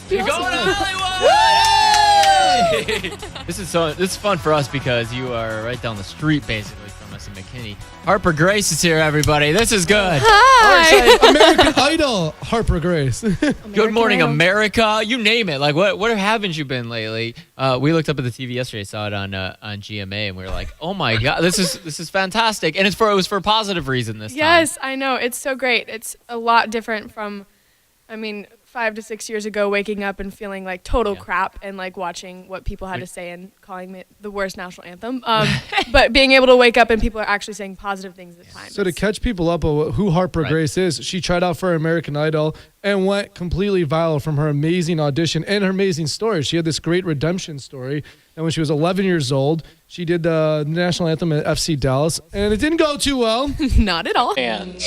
You're going to Hollywood! This is fun for us because you are right down the street, basically, from us in McKinney. Harper Grace is here, everybody. This is good. Hi. American Idol, Harper Grace. Good morning, America. You name it. Like, what haven't you been lately? We looked up at the TV yesterday, saw it on GMA, and we were like, oh my God, this is fantastic. And it was for a positive reason this time. Yes, I know. It's so great. It's a lot different from, 5 to 6 years ago, waking up and feeling like total crap and like watching what people had to say and calling it the worst national anthem. But being able to wake up and people are actually saying positive things this time. So to catch people up on who Harper Grace is, she tried out for American Idol and went completely viral from her amazing audition and her amazing story. She had this great redemption story. And when she was 11 years old, she did the national anthem at FC Dallas, and it didn't go too well. Not at all. And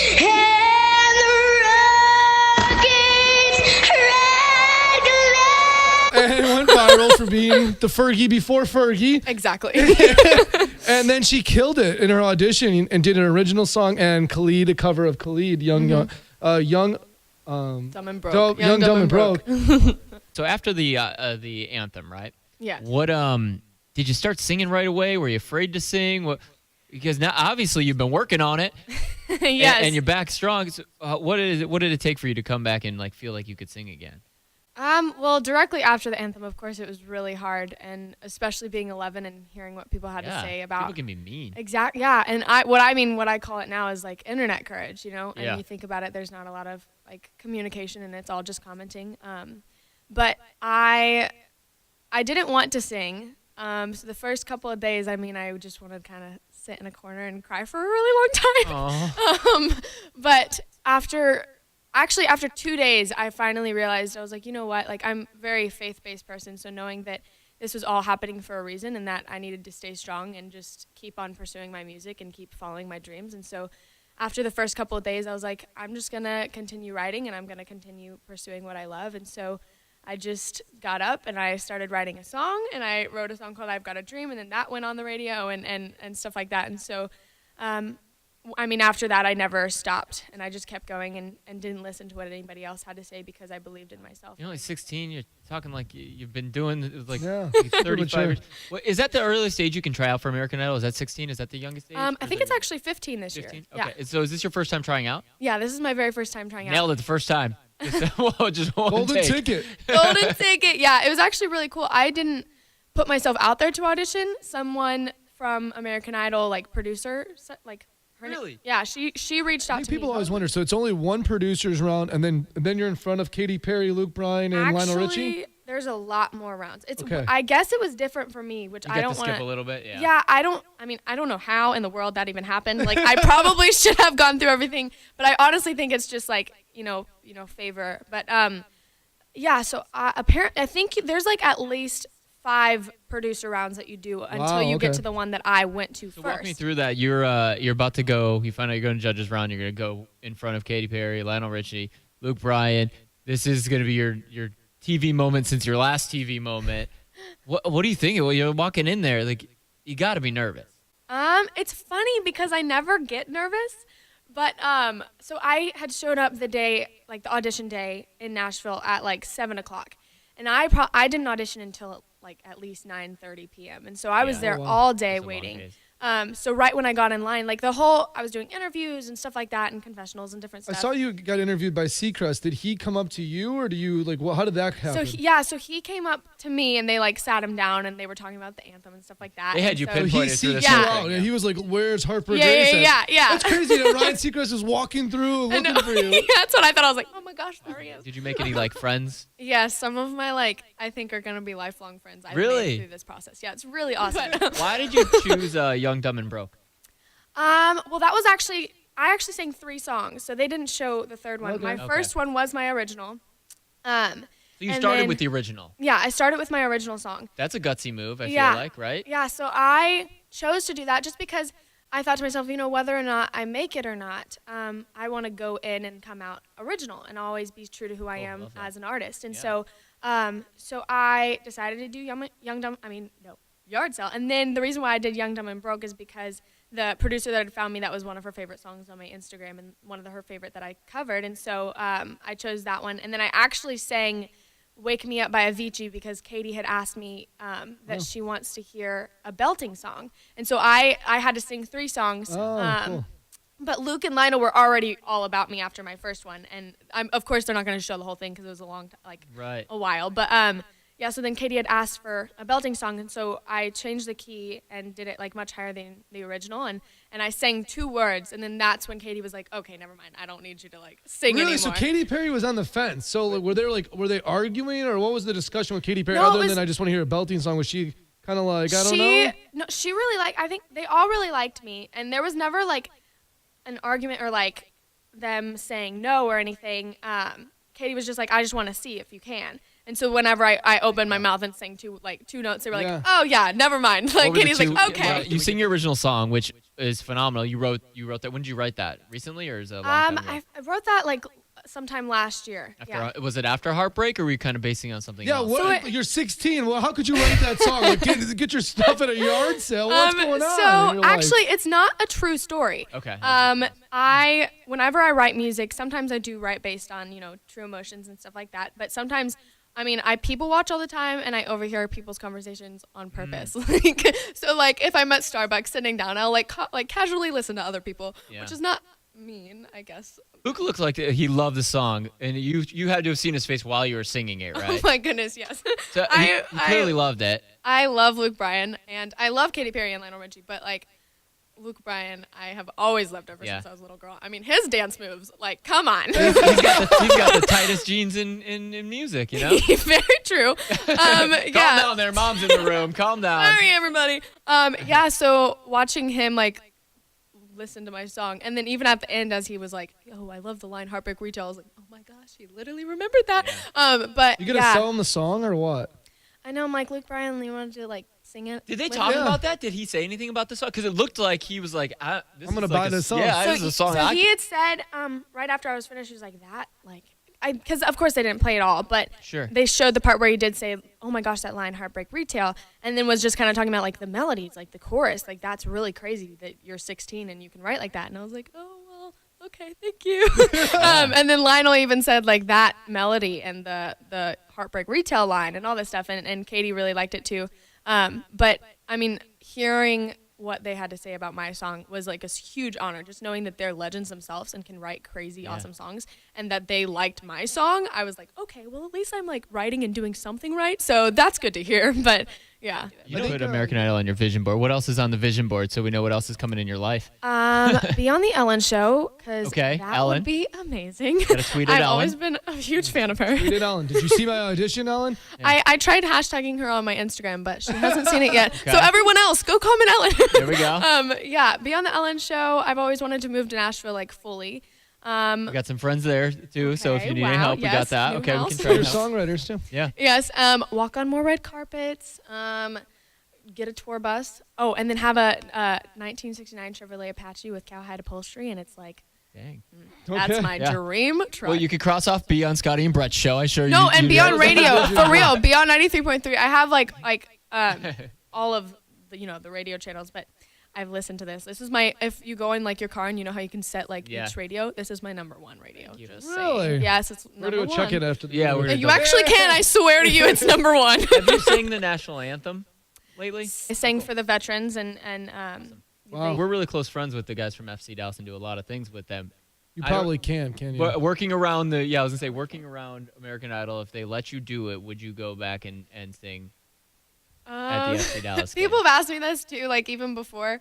And it went viral for being the Fergie before Fergie. Exactly. And then she killed it in her audition and did an original song and Khalid, a cover of Khalid, Young Dumb and Broke. Young, Dumb and Broke. so after the anthem, right? Yeah. What did you start singing right away? Were you afraid to sing? Because now obviously you've been working on it. Yes. And you're back strong. So, what did it take for you to come back and like feel like you could sing again? Well, directly after the anthem, of course, it was really hard, and especially being 11 and hearing what people had to say about. People can be mean. Exactly. Yeah, and what I call it now is like internet courage, you know. And you think about it, there's not a lot of like communication, and it's all just commenting. But I didn't want to sing. So the first couple of days, I just wanted to kind of sit in a corner and cry for a really long time. But after 2 days, I finally realized, I was like, you know what? Like, I'm a very faith-based person, so knowing that this was all happening for a reason and that I needed to stay strong and just keep on pursuing my music and keep following my dreams. And so after the first couple of days, I was like, I'm just going to continue writing and I'm going to continue pursuing what I love. And so I just got up and I started writing a song, and I wrote a song called I've Got a Dream, and then that went on the radio and stuff like that. And so after that, I never stopped, and I just kept going and didn't listen to what anybody else had to say because I believed in myself. You're only 16. You're talking like you've been doing like 35 mature. years. Is that the earliest age you can try out for American Idol? Is that 16? Is that the youngest age? I think it's actually 15 this 15? year. Okay. So is this your first time trying out? Yeah, this is my very first time trying out. Nailed it the first time. Just one Golden take. ticket. Golden ticket. Yeah, it was actually really cool. I didn't put myself out there to audition. Someone from American Idol, like producer, like. Really? Yeah, she reached out to me. People always wonder. So it's only one producer's round, and then you're in front of Katy Perry, Luke Bryan, and Lionel Richie? There's a lot more rounds. It's okay. I guess it was different for me, which I don't want to skip a little bit. Yeah. Yeah, I don't know how in the world that even happened. Like, I probably should have gone through everything, but I honestly think it's just like, favor. But yeah, so apparently I think there's like at least 5 producer rounds that you do until you get to the one that I went to So first. walk me through that. You're about to go. You find out you're going to judges round. You're going to go in front of Katy Perry, Lionel Richie, Luke Bryan. This is going to be your TV moment since your last TV moment. What do you think? Well, you're walking in there, like, you got to be nervous. It's funny because I never get nervous, but so I had showed up the day, like the audition day in Nashville at like 7:00, and I didn't audition until like at least 9:30 p.m. And so I was there all day waiting. So right when I got in line, like I was doing interviews and stuff like that and confessionals and different stuff. I saw you got interviewed by Seacrest. Did he come up to you, or do you how did that happen? So he came up to me and they like sat him down and they were talking about the anthem and stuff like that. They had you pinpointed pinpointed through this whole whole thing. thing. He was like, "Where's Harper Grace?" Yeah. That's crazy that Ryan Seacrest is walking through and looking for you. Yeah, that's what I thought. I was like, oh my gosh, there he is. Did you make any like friends? Yeah, some of my I think are gonna be lifelong friends. I've Really? made through this process. Yeah, it's really awesome. Why did you choose Young, Dumb, and Broke? Well, that was I actually sang 3 songs, so they didn't show the third one. Okay. My first one was my original. So you and started then- with the original. Yeah, I started with my original song. That's a gutsy move, I feel Yeah. like, right? Yeah, so I chose to do that just because I thought to myself, whether or not I make it or not, I want to go in and come out original and always be true to who I am love that. as an artist. And so I decided to do Yard Sale. And then the reason why I did Young, Dumb, and Broke is because the producer that had found me, that was one of her favorite songs on my Instagram and one of her favorite that I covered. And so I chose that one. And then I actually sang Wake Me Up by Avicii because Katie had asked me that she wants to hear a belting song. And so I had to sing 3 songs. Cool. But Luke and Lionel were already all about me after my first one. And of course, they're not going to show the whole thing because it was a long a while. But yeah, so then Katie had asked for a belting song, and so I changed the key and did it like much higher than the original, and I sang 2 words, and then that's when Katie was like, "Okay, never mind, I don't need you to like sing really? anymore." So Katy Perry was on the fence. So like, were they arguing, or what was the discussion with Katy Perry? No, Other than I just want to hear a belting song, was she kind of like, I don't know? No, she really I think they all really liked me, and there was never like an argument or like them saying no or anything. Katie was just like, "I just want to see if you can." And so whenever I opened my mouth and sang 2 notes, they were like, "Oh yeah, never mind." Like Katie's like, "Okay." You sing your original song, which is phenomenal. You wrote that. When did you write that? Recently, or is it a long time ago? I wrote that like sometime last year. Was it after Heartbreak, or were you kind of basing on something else? Yeah, you're 16. Well, how could you write that song? Like, get your stuff at a yard sale. What's going on? So actually, it's not a true story. Okay. Whenever I write music, sometimes I do write based on true emotions and stuff like that. But sometimes, I people watch all the time, and I overhear people's conversations on purpose. So if I'm at Starbucks sitting down, I'll casually listen to other people, which is not mean, I guess. Luke looks like he loved the song, and you had to have seen his face while you were singing it, right? Oh my goodness, yes. So he clearly loved it. I love Luke Bryan, and I love Katy Perry and Lionel Richie, but Luke Bryan, I have always loved ever since I was a little girl. His dance moves, come on. He's got the tightest jeans in music, you know? Very true. Calm down there. Mom's in the room. Calm down. Sorry, everybody. So watching him, listen to my song, and then even at the end as he was like, "Oh, I love the line Heartbreak Retail," I was like, "Oh my gosh, he literally remembered that." But you gonna sell him the song or what? I know, I'm like, Luke Bryan, you wanted to sing it. Did they talk about that? Did he say anything about the song? Because it looked like he was like, "I'm gonna buy this song." Yeah, this is a song. So he had said right after I was finished, he was like, "That because of course they didn't play it all, but they showed the part where he did say, 'Oh my gosh, that line Heartbreak Retail,' and then was just kind of talking about the melodies, the chorus, that's really crazy that you're 16 and you can write like that." And I was like, "Oh well, okay, thank you." And then Lionel even said that melody and the Heartbreak Retail line and all this stuff, and Katie really liked it too. But hearing what they had to say about my song was a huge honor. Just knowing that they're legends themselves and can write crazy, awesome songs, and that they liked my song, I was like, okay, well at least I'm writing and doing something right. So that's good to hear. But yeah. You put American Idol on your vision board. What else is on the vision board so we know what else is coming in your life? Be on the Ellen Show because that Ellen would be amazing. Gotta tweet at I've Ellen. always been a huge fan of her. Tweet at Ellen. Did you see my audition, Ellen? Yeah. I tried hashtagging her on my Instagram, but she hasn't seen it yet. So everyone else, go comment Ellen. There we go. Be on the Ellen Show. I've always wanted to move to Nashville fully. We got some friends there too, so if you need any help, we got that. Okay, house. we can try to help. Songwriters too. Yeah. Yes. Walk on more red carpets. Get a tour bus. Oh, and then have a 1969 Chevrolet Apache with cowhide upholstery, and it's dang. That's my dream truck. Well, you could cross off be on Scotty and Bret's show. I sure you. No, and be on radio for real. Be on 93.3. I have all of the radio channels, but I've listened to this. This is my, if you go in your car and you know how you can set each radio, this is my #1 radio. Just really? saying. Yes, it's number 1. We're gonna go check it after the you actually can. I swear to you, it's #1. Have you sang the national anthem lately? I sang for the veterans and wow. We're really close friends with the guys from FC Dallas and do a lot of things with them. You probably can you? Working around working around American Idol, if they let you do it, would you go back and sing at the FC Dallas game? People have asked me this too, even before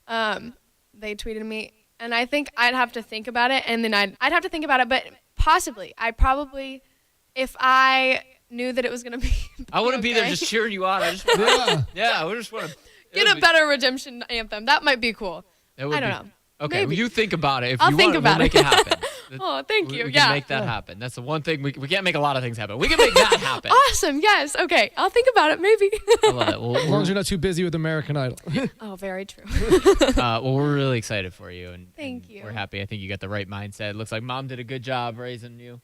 they tweeted me, and I think I'd have to think about it, and then I'd have to think about it, but possibly, if I knew that it was going to be I wouldn't be there just cheering you on. I just want I just want to get a better redemption anthem. That might be cool. I don't know. Okay, well, you think about it. If I'll you think want, about we'll make it happen. Oh, thank you. We can make that happen. That's the one thing. We can't make a lot of things happen. We can make that happen. Awesome. Yes. Okay. I'll think about it, maybe. I love it. Well, as long as you're not too busy with American Idol. Oh, very true. Well, we're really excited for you. Thank you. We're happy. I think you got the right mindset. Looks like Mom did a good job raising you.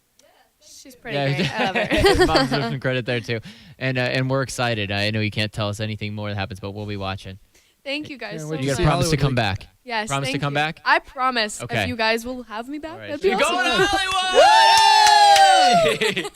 She's pretty great. I love her. Mom's deserves some credit there, too. And we're excited. I know you can't tell us anything more that happens, but we'll be watching. Thank you guys so much. You got to promise to come back. Yes, promise to come back? I promise. Okay. If you guys will have me back, All right. that'd be You're awesome. going to Hollywood!